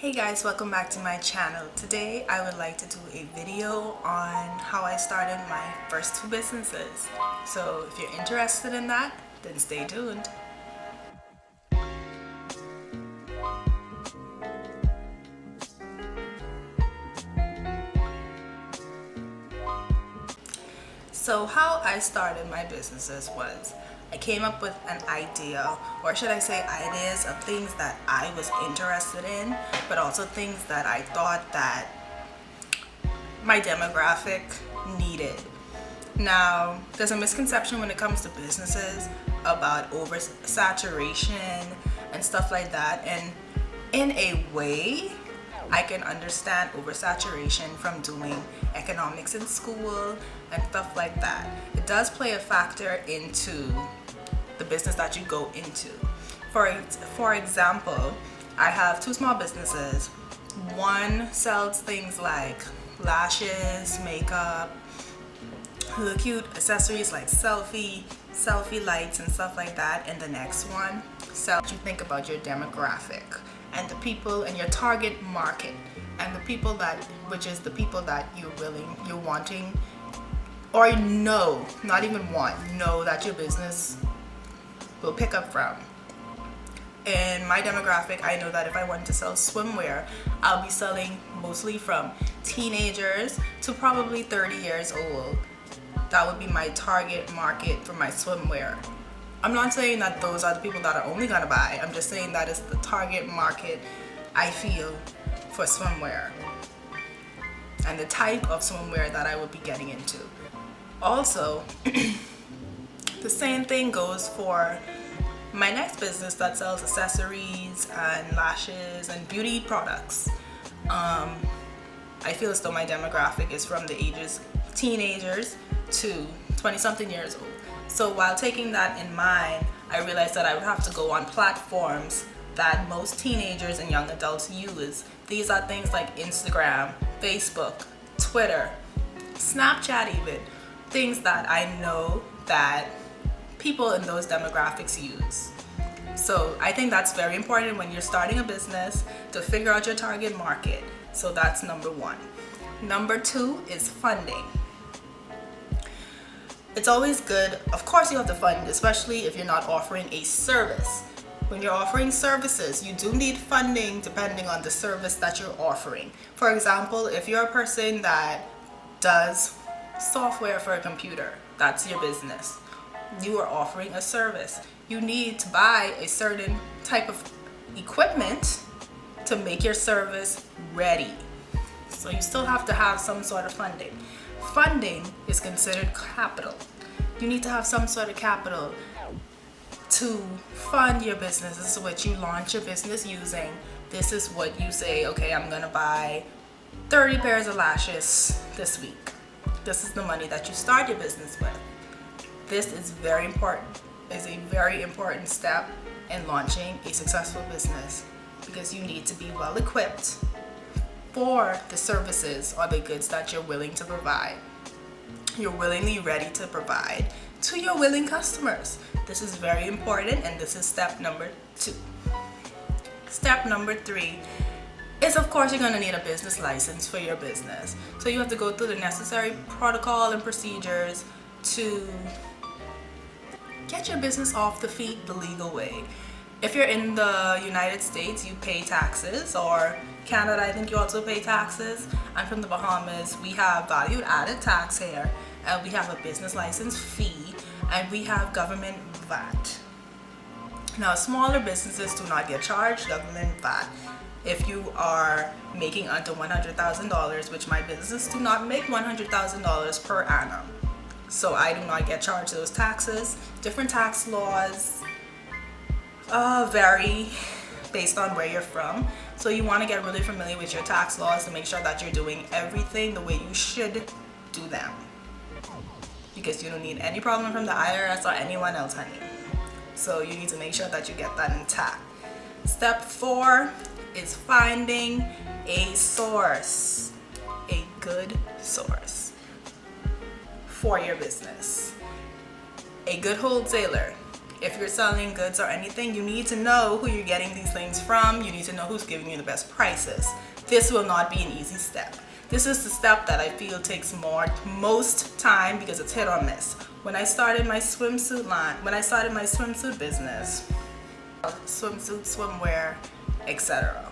Hey guys, welcome back to my channel. Today I would like to do a video on how I started my first two businesses. So if you're interested in that, then stay tuned. So how I started my businesses was I came up with an idea, or should I say ideas of things that I was interested in, but also things that I thought that my demographic needed. Now, there's a misconception when it comes to businesses about oversaturation and stuff like that, and in a way, I can understand oversaturation from doing economics in school and stuff like that. It does play a factor into the business that you go into. For example, I have two small businesses. One sells things like lashes, makeup, little cute accessories like selfie lights and stuff like that, and the next one sells. You think about your demographic and the people and your target market and the people that, which is the people that you're wanting, or know, not even want, know that your business will pick up from. In my demographic, I know that if I want to sell swimwear, I'll be selling mostly from teenagers to probably 30 years old. That would be my target market for my swimwear. I'm not saying that those are the people that are only gonna buy. I'm just saying that is the target market I feel for swimwear and the type of swimwear that I would be getting into. Also, the same thing goes for my next business that sells accessories and lashes and beauty products. I feel as though my demographic is from the ages teenagers to 20-something years old. So while taking that in mind, I realized that I would have to go on platforms that most teenagers and young adults use. These are things like Instagram, Facebook, Twitter, Snapchat even. Things that I know that people in those demographics use. So I think that's very important when you're starting a business, to figure out your target market. So that's number one. Number two is funding. It's always good, of course you have to fund, especially if you're not offering a service. When you're offering services, you do need funding depending on the service that you're offering. For example, if you're a person that does software for a computer, that's your business. You are offering a service. You need to buy a certain type of equipment to make your service ready. So you still have to have some sort of funding. Funding is considered capital. You need to have some sort of capital to fund your business. This is what you launch your business using. This is what you say, okay, I'm gonna buy 30 pairs of lashes this week. This is the money that you start your business with. This is very important. It's a very important step in launching a successful business, because you need to be well equipped for the services or the goods that you're willing to provide. You're willingly ready to provide to your willing customers. This is very important, and this is step number two. Step number three is, of course, you're going to need a business license for your business. So you have to go through the necessary protocol and procedures to get your business off the feet the legal way. If you're in the United States, you pay taxes, or Canada, I think you also pay taxes. I'm from the Bahamas. We have value added tax here, and we have a business license fee, and we have government VAT. Now, smaller businesses do not get charged government VAT. If you are making under $100,000, which my business do not make $100,000 per annum. So I do not get charged those taxes. Different tax laws vary based on where you're from. So you want to get really familiar with your tax laws to make sure that you're doing everything the way you should do them. Because you don't need any problem from the IRS or anyone else, honey. So you need to make sure that you get that intact. Step four is finding a source, a good source for your business. A good wholesaler If you're selling goods or anything, you need to know who you're getting these things from. You need to know who's giving you the best prices. This will not be an easy step. This is the step that I feel takes most time because it's hit or miss. When I started my swimsuit business, swimsuit, swimwear, etc.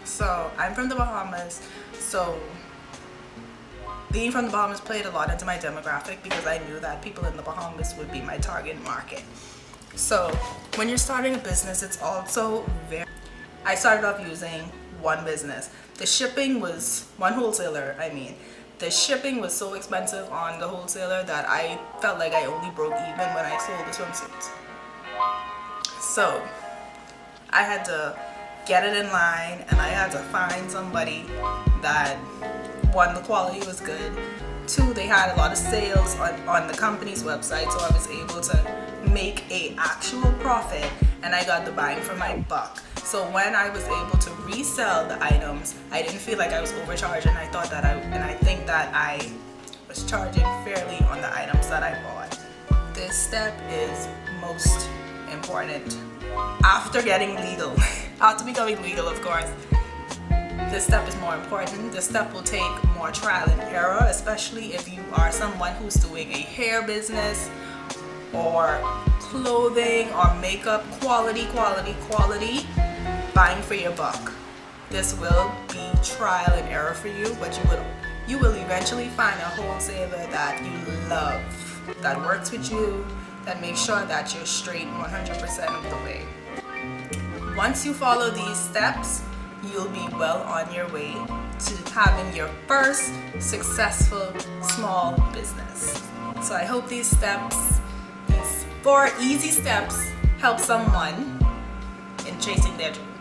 So I'm from the Bahamas, so being from the Bahamas played a lot into my demographic because I knew that people in the Bahamas would be my target market. So when you're starting a business, it's also I started off using one business. The shipping was one wholesaler, the shipping was so expensive on the wholesaler that I felt like I only broke even when I sold the swimsuits. So I had to get it in line, and I had to find somebody that, one, the quality was good, two, they had a lot of sales on the company's website, so I was able to make a actual profit, and I got the bang for my buck. So when I was able to resell the items, I didn't feel like I was overcharged, and I think that I was charging fairly on the items that I bought. This step is most important after getting legal. After becoming legal, of course. This step is more important. This step will take more trial and error, especially if you are someone who's doing a hair business or clothing or makeup. Quality, buying for your buck. This will be trial and error for you, but you will eventually find a wholesaler that you love, that works with you, that makes sure that you're straight 100% of the way. Once you follow these steps, you'll be well on your way to having your first successful small business. So I hope these 4 easy steps, help someone in chasing their dreams.